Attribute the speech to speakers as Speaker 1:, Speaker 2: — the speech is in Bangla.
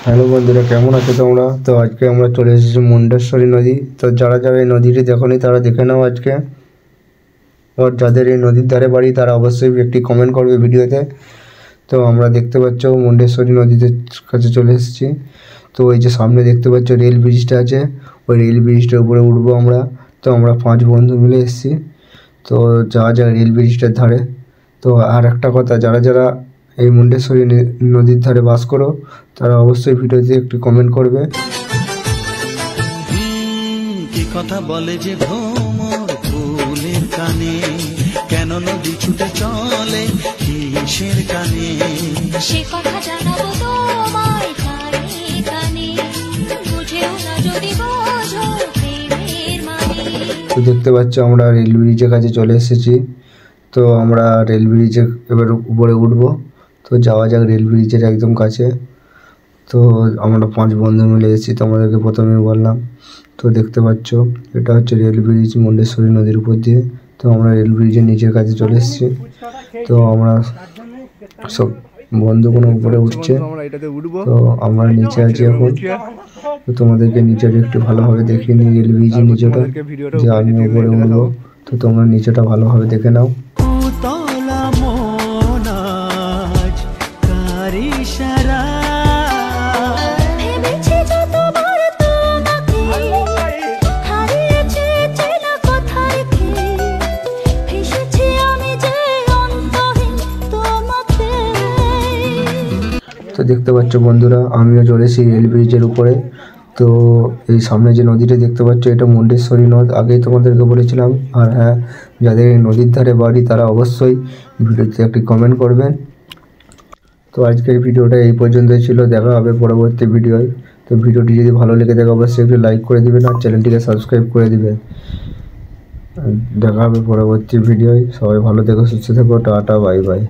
Speaker 1: হ্যালো বন্ধুরা, কেমন আছো তোমরা? তো আজকে আমরা চলে এসেছি মুন্ডেশ্বরী নদী। তো যারা যারা এই নদীটি দেখোনি তারা দেখে নাও আজকে। আর যাদের এই নদীর ধারে বাড়ি তারা অবশ্যই একটি কমেন্ট করবে ভিডিওতে। তো আমরা দেখতে পাচ্ছ মুন্ডেশ্বরী নদীতে কাছে চলে এসেছি। তো এই যে সামনে দেখতে পাচ্ছ রেল ব্রিজটা আছে, ওই রেল ব্রিজটার উপরে উঠবো আমরা। তো আমরা 5 বন্ধু মিলে এসেছি। তো যাওয়া যায় রেল ব্রিজটার ধারে। তো আর একটা কথা, যারা যারা এই মুন্ডেশ্বরী নদীর ধারে বাস করো তারা অবশ্যই ভিডিওতে একটু কমেন্ট করবে।
Speaker 2: কি কথা বলে যে ভ্রমর ফুলের কানে, কেন নদী ছুটে চলে কিসের কানে,
Speaker 3: সে কথা জানাবো তোমায় কানে কানে, বুঝেও না যদি বোঝো প্রেমের মানে।
Speaker 1: তো দেখতে পাচ্ছ আমরা রেল ব্রিজের কাছে চলে এসেছি। তো আমরা রেল ব্রিজে এবার উপরে উঠবো। তো যাওয়া যাক রেল ব্রিজের একদম কাছে। তো আমরা 5 বন্ধু মিলে এসেছি, তোমাদেরকে প্রথমে বললাম। তো দেখতে পাচ্ছ এটা হচ্ছে রেল ব্রিজ মুন্ডেশ্বরী নদীর উপর দিয়ে। তো আমরা রেল ব্রিজের নিচের কাছে চলে এসেছি। তো আমরা সব বন্ধুগুলো উপরে উঠছে, তো আমরা নিচে আছি এখন। তো তোমাদেরকে নিচের একটু ভালোভাবে দেখিয়ে নিই রেল ব্রিজের নিচেটা, যে আমি উপরে উঠবো। তো তোমরা নিচেটা ভালোভাবে দেখে নাও। তো দেখতে পাচ্ছ বন্ধুরা, আমিও চলেছি রেল ব্রিজের উপরে। তো এই সামনে যে নদীটা দেখতে পাচ্ছ এটা মুন্ডেশ্বরী নদ, আগেই তোমাদেরকে বলেছিলাম। আর হ্যাঁ, যাদের এই নদীর ধারে বাড়ি তারা অবশ্যই ভিডিওতে একটি কমেন্ট করবেন। তো আজকের ভিডিওটা এই পর্যন্তই ছিল, দেখা হবে পরবর্তী ভিডিওয়। তো ভিডিওটি যদি ভালো লেগে থাকে অবশ্যই একটু লাইক করে দিবেন আর চ্যানেলটিকে সাবস্ক্রাইব করে দিবেন। দেখা হবে পরবর্তী ভিডিওয়। সবাই ভালো থেকো, সুস্থ থেকো, টাটা, বাই বাই।